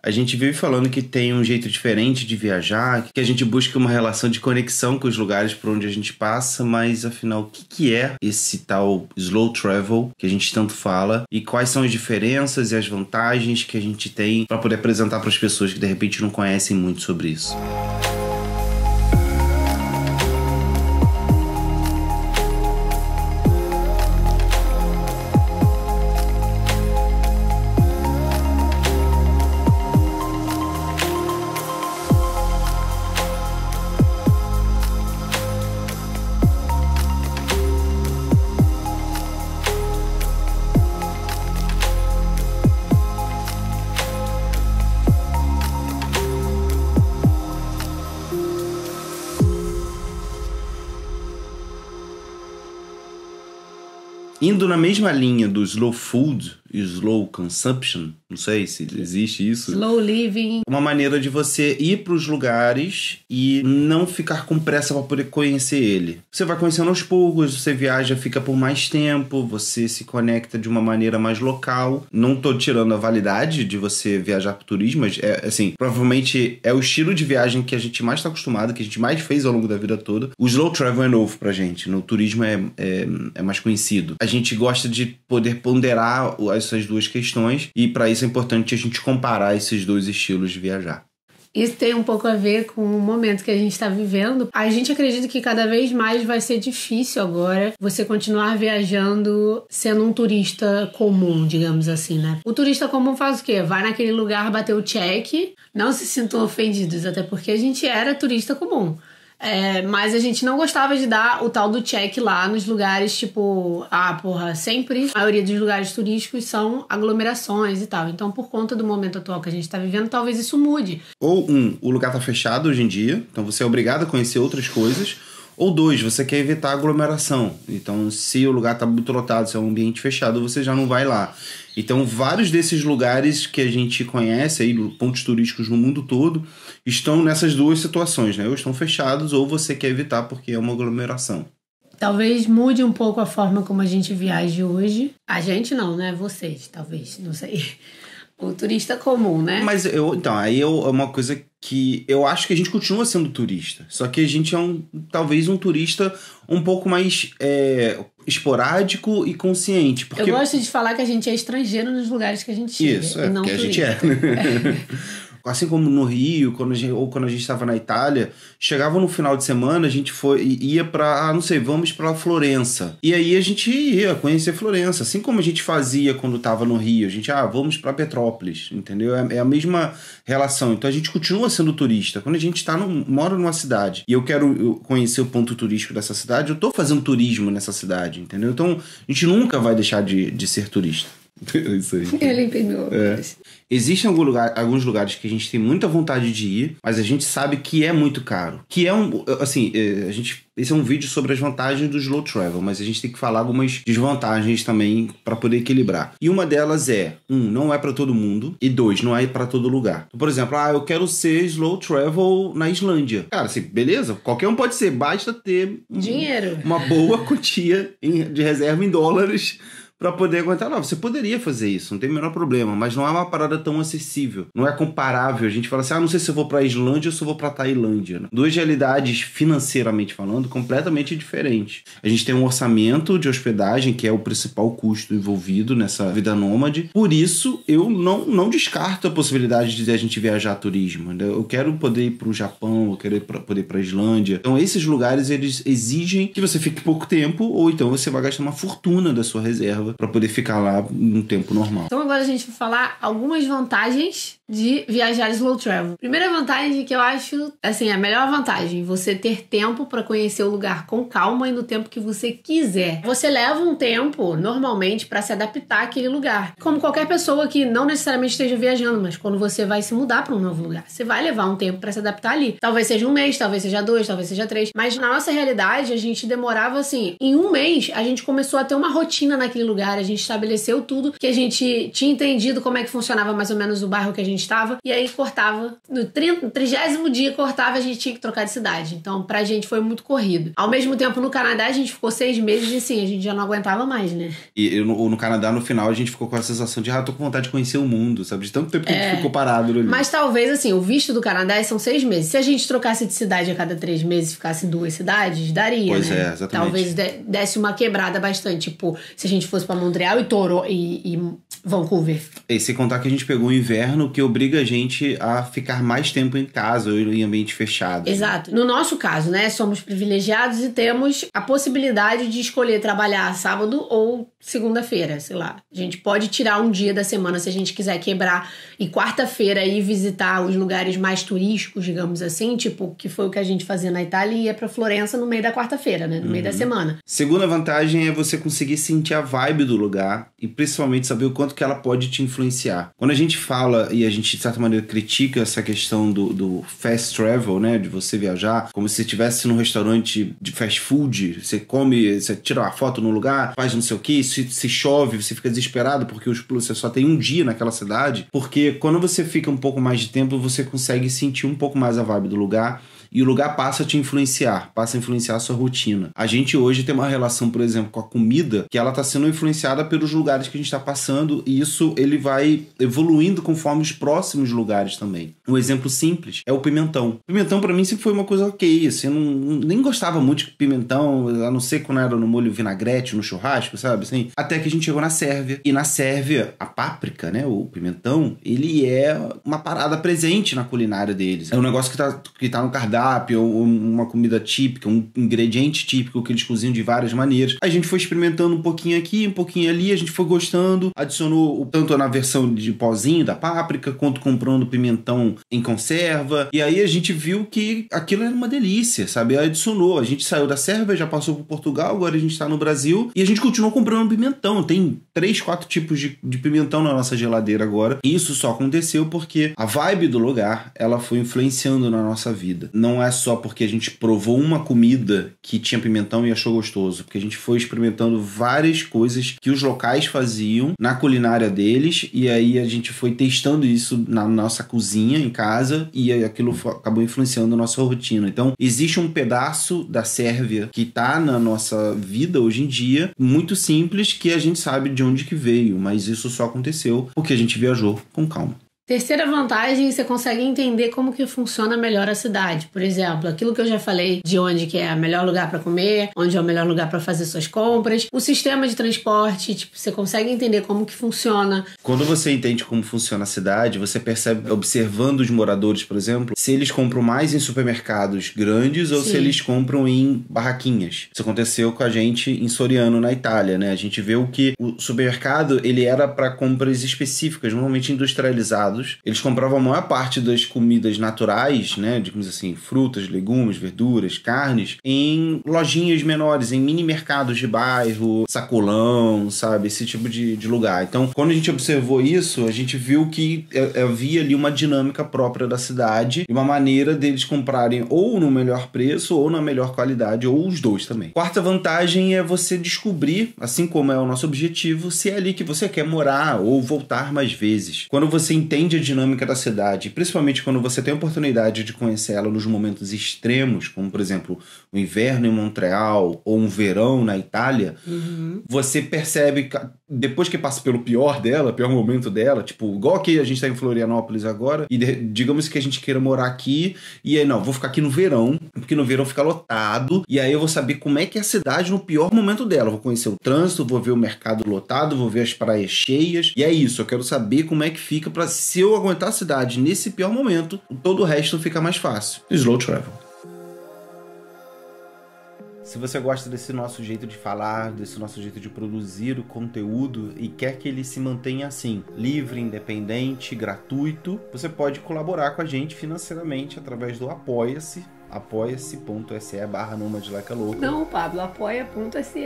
A gente vive falando que tem um jeito diferente de viajar, que a gente busca uma relação de conexão com os lugares por onde a gente passa, mas afinal, o que é esse tal slow travel que a gente tanto fala e quais são as diferenças e as vantagens que a gente tem para poder apresentar para as pessoas que de repente não conhecem muito sobre isso? Indo na mesma linha do slow food e slow consumption, não sei se existe isso. Slow living. Uma maneira de você ir para os lugares e não ficar com pressa para poder conhecer ele. Você vai conhecendo aos poucos, você viaja, fica por mais tempo, você se conecta de uma maneira mais local. Não tô tirando a validade de você viajar por turismo, mas provavelmente é o estilo de viagem que a gente mais está acostumado, que a gente mais fez ao longo da vida toda. O slow travel é novo pra gente, no turismo é mais conhecido. A gente gosta de poder ponderar essas duas questões e para isso é importante a gente comparar esses dois estilos de viajar. Isso tem um pouco a ver com o momento que a gente está vivendo. A gente acredita que cada vez mais vai ser difícil agora você continuar viajando sendo um turista comum, digamos assim, né? O turista comum faz o quê? Vai naquele lugar bater o check. Não se sintam ofendidos, até porque a gente era turista comum. Mas a gente não gostava de dar o tal do check lá nos lugares, tipo, sempre a maioria dos lugares turísticos são aglomerações e tal. Então, por conta do momento atual que a gente tá vivendo, talvez isso mude. Ou o lugar tá fechado hoje em dia, então você é obrigado a conhecer outras coisas. Ou 2, você quer evitar aglomeração. Então, se o lugar tá muito lotado, se é um ambiente fechado, você já não vai lá. Então, vários desses lugares que a gente conhece, aí, pontos turísticos no mundo todo, estão nessas duas situações, né? Ou estão fechados, ou você quer evitar porque é uma aglomeração. Talvez mude um pouco a forma como a gente viaja hoje. A gente não, né? Vocês, talvez, não sei. O turista comum, né? Mas aí é uma coisa que eu acho que a gente continua sendo turista. Só que a gente é talvez um turista um pouco mais esporádico e consciente. Porque... Eu gosto de falar que a gente é estrangeiro nos lugares que a gente chega. Isso, e não porque turista. A gente é. Assim como no Rio, quando a gente estava na Itália, chegava no final de semana, a gente ia pra, vamos pra Florença. E aí a gente ia conhecer Florença. Assim como a gente fazia quando estava no Rio. A gente, vamos pra Petrópolis, entendeu? É a mesma relação. Então a gente continua sendo turista. Quando a gente mora numa cidade e eu quero conhecer o ponto turístico dessa cidade, eu tô fazendo turismo nessa cidade, entendeu? Então a gente nunca vai deixar de ser turista. Isso aí. Ele entendeu. Existem alguns lugares que a gente tem muita vontade de ir, mas a gente sabe que é muito caro. Que é esse é um vídeo sobre as vantagens do slow travel, mas a gente tem que falar algumas desvantagens também para poder equilibrar. E uma delas não é para todo mundo, e 2, não é para todo lugar. Por exemplo, eu quero ser slow travel na Islândia. Cara, assim, beleza, qualquer um pode ser, basta ter dinheiro, uma boa quantia de reserva em dólares para poder aguentar. Não, você poderia fazer isso, não tem o menor problema, mas não é uma parada tão acessível. Não é comparável. A gente fala assim, não sei se eu vou pra Islândia ou se eu vou pra Tailândia. Né? Duas realidades, financeiramente falando, completamente diferentes. A gente tem um orçamento de hospedagem, que é o principal custo envolvido nessa vida nômade. Por isso, eu não descarto a possibilidade de a gente viajar a turismo. Né? Eu quero poder ir pro Japão, eu quero poder ir pra Islândia. Então, esses lugares, eles exigem que você fique pouco tempo, ou então você vai gastar uma fortuna da sua reserva para poder ficar lá num tempo normal. Então agora a gente vai falar algumas vantagens de viajar slow travel. Primeira vantagem que eu acho, assim, a melhor vantagem, você ter tempo para conhecer o lugar com calma e no tempo que você quiser. Você leva um tempo, normalmente, para se adaptar àquele lugar. Como qualquer pessoa que não necessariamente esteja viajando, mas quando você vai se mudar para um novo lugar, você vai levar um tempo para se adaptar ali. Talvez seja 1 mês, talvez seja 2, talvez seja 3, mas na nossa realidade a gente demorava assim, em 1 mês a gente começou a ter uma rotina naquele lugar, a gente estabeleceu tudo que a gente tinha entendido como é que funcionava mais ou menos o bairro que a gente gente estava, e aí cortava. No 30º dia cortava, a gente tinha que trocar de cidade. Então, pra gente foi muito corrido. Ao mesmo tempo, no Canadá, a gente ficou 6 meses e assim, a gente já não aguentava mais, né? E no Canadá, no final, a gente ficou com a sensação de, tô com vontade de conhecer o mundo, sabe? De tanto tempo que a gente ficou parado ali. Mas talvez, assim, o visto do Canadá são 6 meses. Se a gente trocasse de cidade a cada 3 meses e ficasse em 2 cidades, daria, pois né? Exatamente. Talvez desse uma quebrada bastante. Tipo, se a gente fosse pra Montreal e Toronto e Vancouver. E sem contar que a gente pegou o inverno, que obriga a gente a ficar mais tempo em casa ou em ambiente fechado. Exato. No nosso caso, né, somos privilegiados e temos a possibilidade de escolher trabalhar sábado ou segunda-feira, sei lá. A gente pode tirar um dia da semana se a gente quiser quebrar e quarta-feira ir visitar os lugares mais turísticos, digamos assim, tipo, que foi o que a gente fazia na Itália e ia pra Florença no meio da quarta-feira, né, no meio da semana. Segunda vantagem é você conseguir sentir a vibe do lugar e principalmente saber o quanto que ela pode te influenciar. Quando a gente fala e a gente de certa maneira critica essa questão do fast travel, né, de você viajar como se você estivesse num restaurante de fast food, você come, você tira uma foto no lugar, faz não sei o que, se chove, você fica desesperado porque você só tem um dia naquela cidade, porque quando você fica um pouco mais de tempo, você consegue sentir um pouco mais a vibe do lugar e o lugar passa a te influenciar, passa a influenciar a sua rotina. A gente hoje tem uma relação, por exemplo, com a comida, que ela está sendo influenciada pelos lugares que a gente está passando, e isso ele vai evoluindo conforme os próximos lugares também. Um exemplo simples é o pimentão. O pimentão, para mim, sempre foi uma coisa ok, assim, eu nem gostava muito de pimentão, a não ser quando era no molho vinagrete, no churrasco, sabe, assim, até que a gente chegou na Sérvia. E na Sérvia, a páprica, né, o pimentão, ele é uma parada presente na culinária deles. É um negócio que tá no cardápio, ou uma comida típica, um ingrediente típico que eles cozinham de várias maneiras. A gente foi experimentando um pouquinho aqui, um pouquinho ali, a gente foi gostando, adicionou tanto na versão de pozinho da páprica, quanto comprando pimentão em conserva, e aí a gente viu que aquilo era uma delícia, sabe? Adicionou, a gente saiu da Sérvia, já passou por Portugal, agora a gente tá no Brasil, e a gente continuou comprando pimentão. Tem 3, 4 tipos de pimentão na nossa geladeira agora, e isso só aconteceu porque a vibe do lugar, ela foi influenciando na nossa vida. Não é só porque a gente provou uma comida que tinha pimentão e achou gostoso, porque a gente foi experimentando várias coisas que os locais faziam na culinária deles, e aí a gente foi testando isso na nossa cozinha em casa, e aquilo acabou influenciando a nossa rotina. Então existe um pedaço da Sérvia que tá na nossa vida hoje em dia, muito simples, que a gente sabe de onde que veio, mas isso só aconteceu porque a gente viajou com calma. Terceira vantagem, você consegue entender como que funciona melhor a cidade. Por exemplo, aquilo que eu já falei de onde que é o melhor lugar para comer, onde é o melhor lugar para fazer suas compras, o sistema de transporte, tipo, você consegue entender como que funciona. Quando você entende como funciona a cidade, você percebe, observando os moradores, por exemplo, se eles compram mais em supermercados grandes ou se eles compram em barraquinhas. Isso aconteceu com a gente em Soriano, na Itália, né? A gente vê que o supermercado, ele era para compras específicas, normalmente industrializadas. Eles compravam a maior parte das comidas naturais, né, digamos assim, frutas, legumes, verduras, carnes, em lojinhas menores, em mini mercados de bairro, sacolão, sabe, esse tipo de lugar. Então, quando a gente observou isso, a gente viu que havia ali uma dinâmica própria da cidade e uma maneira deles comprarem ou no melhor preço ou na melhor qualidade, ou os dois também. Quarta vantagem é você descobrir, assim como é o nosso objetivo, se é ali que você quer morar ou voltar mais vezes. Quando você entende a dinâmica da cidade, principalmente quando você tem a oportunidade de conhecer ela nos momentos extremos, como por exemplo o inverno em Montreal ou um verão na Itália, você percebe, depois que passa pelo pior momento dela, tipo, igual que a gente tá em Florianópolis agora, e digamos que a gente queira morar aqui, e aí não, vou ficar aqui no verão, porque no verão fica lotado, e aí eu vou saber como é que é a cidade no pior momento dela, vou conhecer o trânsito, vou ver o mercado lotado, vou ver as praias cheias, e é isso, eu quero saber como é que fica pra, se eu aguentar a cidade nesse pior momento, todo o resto fica mais fácil. Slow travel. Se você gosta desse nosso jeito de falar, desse nosso jeito de produzir o conteúdo e quer que ele se mantenha assim, livre, independente, gratuito, você pode colaborar com a gente financeiramente através do Apoia-se, apoia-se.se/nomadlikealocal. Não, Pablo, apoia.se.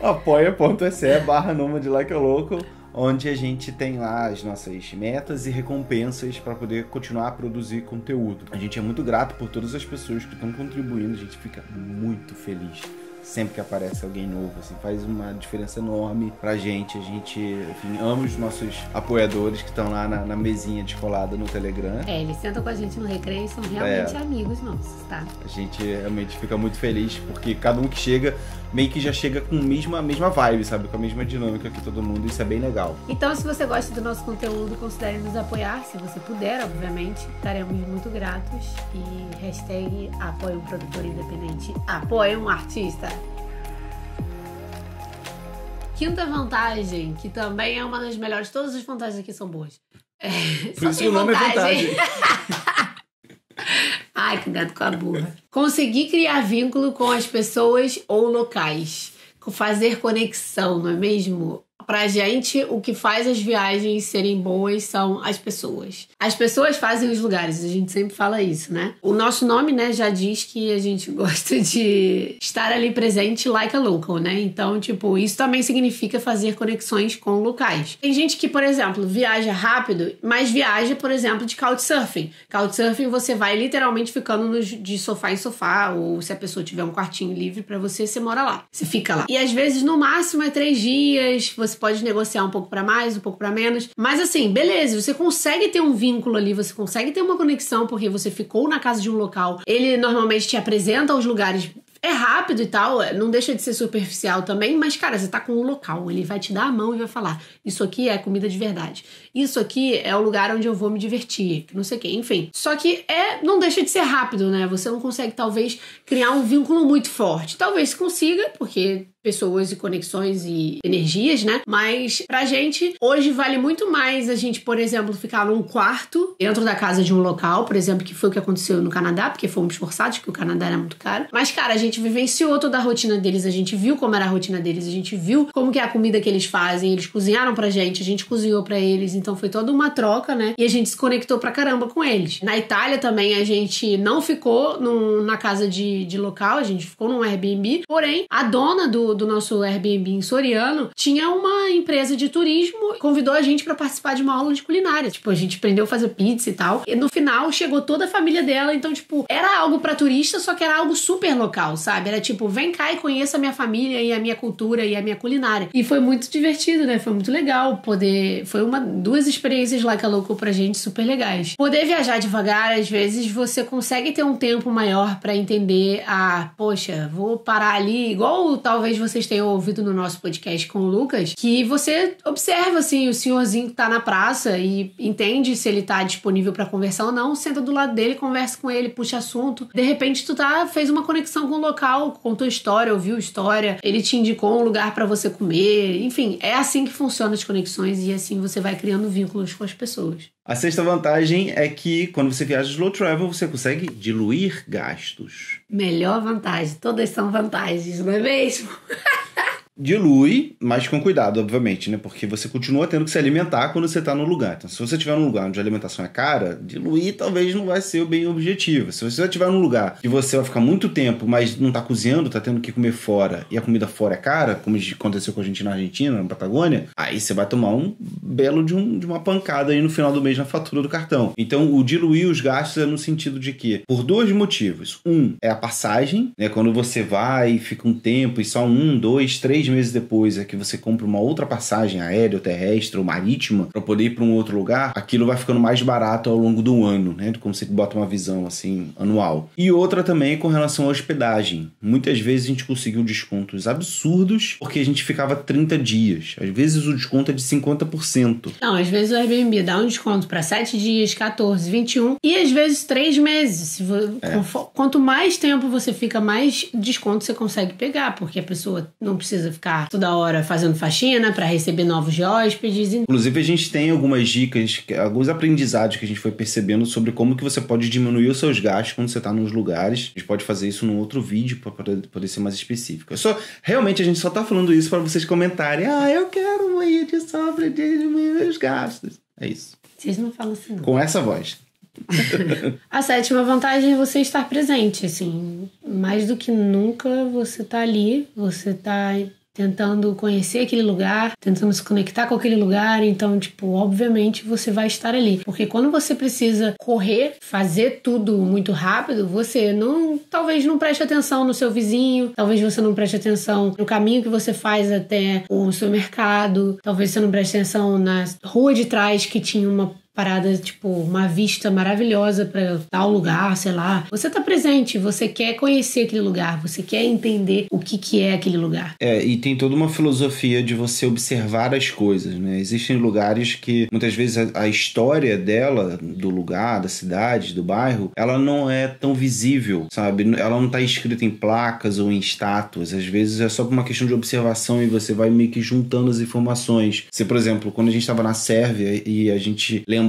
apoia.se/nomadlikealocal, onde a gente tem lá as nossas metas e recompensas para poder continuar a produzir conteúdo. A gente é muito grato por todas as pessoas que estão contribuindo, a gente fica muito feliz. sempre que aparece alguém novo, assim, faz uma diferença enorme pra gente. A gente, enfim, ama os nossos apoiadores que estão lá na mesinha descolada no Telegram. Eles sentam com a gente no recreio e são realmente amigos nossos, tá? A gente realmente fica muito feliz, porque cada um que chega, meio que já chega com a mesma vibe, sabe? Com a mesma dinâmica que todo mundo, isso é bem legal. Então, se você gosta do nosso conteúdo, considere nos apoiar, se você puder, obviamente. Estaremos muito gratos. E hashtag apoie um produtor independente, apoie um artista. Quinta vantagem, que também é uma das melhores, todas as vantagens aqui são boas. Por isso que o nome é vantagem. Ai, cuidado com a burra. Conseguir criar vínculo com as pessoas ou locais. Fazer conexão, não é mesmo? Pra gente, o que faz as viagens serem boas são as pessoas. As pessoas fazem os lugares, a gente sempre fala isso, né? O nosso nome, né, já diz que a gente gosta de estar ali presente like a local, né? Então, tipo, isso também significa fazer conexões com locais. Tem gente que, por exemplo, viaja rápido, mas viaja, por exemplo, de couchsurfing. Couchsurfing, você vai literalmente ficando de sofá em sofá, ou se a pessoa tiver um quartinho livre pra você, você mora lá. Você fica lá. E às vezes, no máximo, é 3 dias, você pode negociar um pouco pra mais, um pouco pra menos. Mas assim, beleza, você consegue ter um vínculo ali, você consegue ter uma conexão porque você ficou na casa de um local. Ele normalmente te apresenta os lugares. É rápido e tal, não deixa de ser superficial também, mas, cara, você tá com um local, ele vai te dar a mão e vai falar, isso aqui é comida de verdade, isso aqui é o lugar onde eu vou me divertir, não sei o quê, enfim. Só que não deixa de ser rápido, né? Você não consegue, talvez, criar um vínculo muito forte. Talvez consiga, porque pessoas e conexões e energias, né? Mas pra gente, hoje vale muito mais a gente, por exemplo, ficar num quarto dentro da casa de um local, por exemplo, que foi o que aconteceu no Canadá, porque fomos forçados, porque o Canadá era muito caro. Mas, cara, a gente vivenciou toda a rotina deles, a gente viu como era a rotina deles, a gente viu como que é a comida que eles fazem, eles cozinharam pra gente, a gente cozinhou pra eles, então foi toda uma troca, né? E a gente se conectou pra caramba com eles. Na Itália também a gente não ficou na casa de local, a gente ficou num Airbnb, porém, a dona do nosso Airbnb em Soriano tinha uma empresa de turismo, convidou a gente pra participar de uma aula de culinária. Tipo, a gente aprendeu a fazer pizza e tal. E no final chegou toda a família dela, então, tipo, era algo pra turista, só que era algo super local, sabe? Era tipo, vem cá e conheça a minha família e a minha cultura e a minha culinária. E foi muito divertido, né? Foi muito legal poder... Foi duas experiências like a local pra gente super legais. Poder viajar devagar, às vezes você consegue ter um tempo maior pra entender poxa, vou parar ali, igual talvez vocês tenham ouvido no nosso podcast com o Lucas, que você observa, assim, o senhorzinho que tá na praça e entende se ele tá disponível pra conversar ou não, senta do lado dele, conversa com ele, puxa assunto. De repente, tu fez uma conexão com o local, contou história, ouviu história, ele te indicou um lugar pra você comer, enfim, é assim que funcionam as conexões e assim você vai criando vínculos com as pessoas. A sexta vantagem é que quando você viaja slow travel, você consegue diluir gastos. Melhor vantagem, todas são vantagens, não é mesmo? Dilui, mas com cuidado, obviamente, né? Porque você continua tendo que se alimentar quando você tá no lugar. Então, se você estiver num lugar onde a alimentação é cara, diluir talvez não vai ser o bem objetivo. Se você estiver num lugar que você vai ficar muito tempo, mas não tá cozinhando, tá tendo que comer fora, e a comida fora é cara, como aconteceu com a gente na Argentina, na Patagônia, aí você vai tomar um belo de uma pancada aí no final do mês na fatura do cartão. Então, o diluir os gastos é no sentido de que, por 2 motivos. Um, é a passagem, né? Quando você vai e fica um tempo e só 1, 2, 3 meses depois é que você compra uma outra passagem aérea, ou terrestre, ou marítima para poder ir para um outro lugar, aquilo vai ficando mais barato ao longo do ano, né? Como você bota uma visão assim anual. E outra também com relação à hospedagem. Muitas vezes a gente conseguiu descontos absurdos porque a gente ficava 30 dias. Às vezes o desconto é de 50%. Não, às vezes o Airbnb dá um desconto para 7 dias, 14, 21 e às vezes 3 meses. Quanto mais tempo você fica, mais desconto você consegue pegar, porque a pessoa não precisa ficar toda hora fazendo faxina para receber novos hóspedes. Inclusive, a gente tem algumas dicas, alguns aprendizados que a gente foi percebendo sobre como que você pode diminuir os seus gastos quando você está nos lugares. A gente pode fazer isso num outro vídeo para poder ser mais específico. Realmente, a gente só tá falando isso para vocês comentarem. Eu quero um vídeo sobre diminuir os gastos. É isso. Vocês não falam assim, não. Com essa voz. A sétima vantagem é você estar presente, assim. Mais do que nunca, você tá ali, você tá tentando conhecer aquele lugar, tentando se conectar com aquele lugar. Então, tipo, obviamente você vai estar ali. Porque quando você precisa correr, fazer tudo muito rápido, você talvez não preste atenção no seu vizinho, talvez você não preste atenção no caminho que você faz até o supermercado, talvez você não preste atenção na rua de trás que tinha uma parada, tipo, uma vista maravilhosa pra tal lugar, sei lá. Você tá presente, você quer conhecer aquele lugar, você quer entender o que é aquele lugar. E tem toda uma filosofia de você observar as coisas, né? Existem lugares que, muitas vezes, a história dela, do lugar, da cidade, do bairro, ela não é tão visível, sabe? Ela não tá escrita em placas ou em estátuas. Às vezes é só por uma questão de observação e você vai meio que juntando as informações. Se, por exemplo, quando a gente tava na Sérvia e a gente lembrava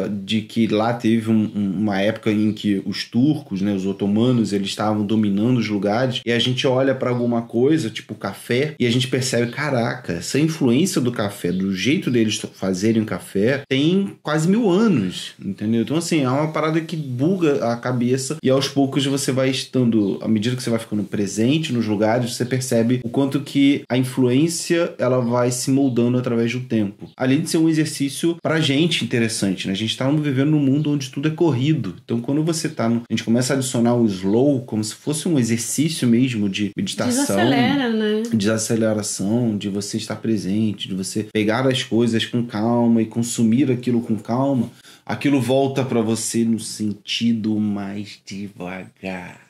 de que lá teve uma época em que os turcos, né, os otomanos, eles estavam dominando os lugares, e a gente olha para alguma coisa, tipo café, e a gente percebe, caraca, essa influência do café, do jeito deles fazerem café, tem quase 1000 anos, entendeu? Então, assim, é uma parada que buga a cabeça, e aos poucos você vai estando, à medida que você vai ficando presente nos lugares, você percebe o quanto que a influência, ela vai se moldando através do tempo. Além de ser um exercício pra gente interessante, né? A gente tá vivendo num mundo onde tudo é corrido. Então, quando você tá a gente começa a adicionar o slow como se fosse um exercício mesmo de meditação. Desacelera, né? Desaceleração, de você estar presente, de você pegar as coisas com calma e consumir aquilo com calma. Aquilo volta pra você no sentido mais devagar.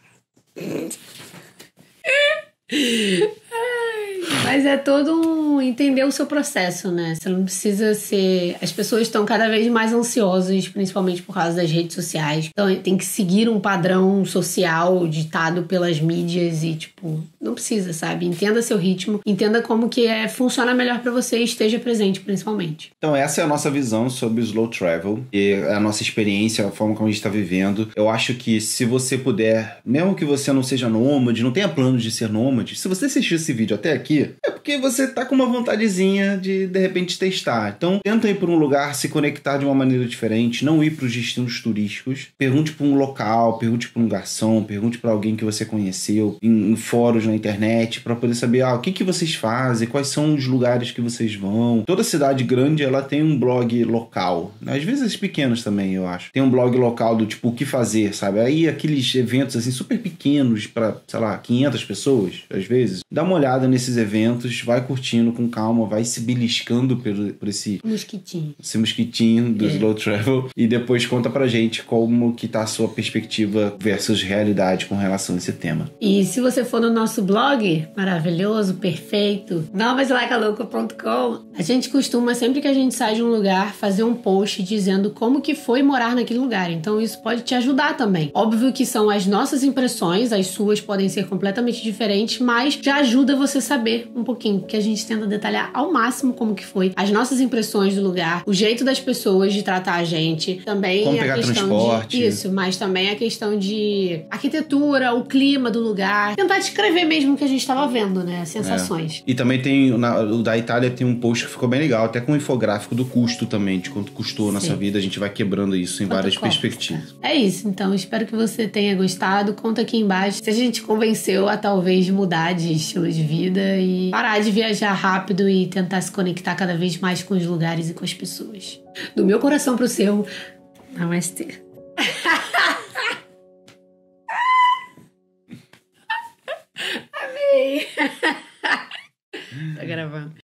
Mas é todo entender o seu processo, né? Você não precisa ser... As pessoas estão cada vez mais ansiosas, principalmente por causa das redes sociais. Então tem que seguir um padrão social ditado pelas mídias e, tipo, não precisa, sabe? Entenda seu ritmo, entenda como que funciona melhor pra você e esteja presente, principalmente. Então essa é a nossa visão sobre o slow travel e a nossa experiência, a forma como a gente está vivendo. Eu acho que se você puder, mesmo que você não seja nômade, não tenha planos de ser nômade, se você assistiu esse vídeo até aqui, é porque você tá com uma vontadezinha de repente testar. Então tenta ir para um lugar, se conectar de uma maneira diferente, não ir para os destinos turísticos. Pergunte para um local, pergunte para um garçom, pergunte para alguém que você conheceu em fóruns na internet, para poder saber o que vocês fazem, quais são os lugares que vocês vão. Toda cidade grande, ela tem um blog local. Às vezes as pequenas também, eu acho. Tem um blog local do tipo o que fazer, sabe? Aí aqueles eventos assim super pequenos para, sei lá, 500 pessoas, às vezes. Dá uma olhada nesses eventos, vai curtindo com calma, vai se beliscando por esse mosquitinho do slow travel e depois conta pra gente como que tá a sua perspectiva versus realidade com relação a esse tema. E se você for no nosso blog, maravilhoso, perfeito, nomadlikealocal.com, a gente costuma, sempre que a gente sai de um lugar, fazer um post dizendo como que foi morar naquele lugar. Então isso pode te ajudar também. Óbvio que são as nossas impressões, as suas podem ser completamente diferentes, mas já ajuda você a saber um pouquinho, porque a gente tenta detalhar ao máximo como que foi as nossas impressões do lugar, o jeito das pessoas de tratar a gente, também como pegar a questão transporte. de isso, mas também a questão de arquitetura, o clima do lugar, tentar descrever mesmo o que a gente estava vendo, né, as sensações. E também tem, o da Itália tem um post que ficou bem legal, até com um infográfico do custo também, de quanto custou a nossa vida, a gente vai quebrando isso em várias perspectivas. É isso, então espero que você tenha gostado, conta aqui embaixo se a gente convenceu a talvez mudar de estilo de vida e parar de viajar rápido e tentar se conectar cada vez mais com os lugares e com as pessoas. Do meu coração pro seu, namastê. Amei. Tá gravando.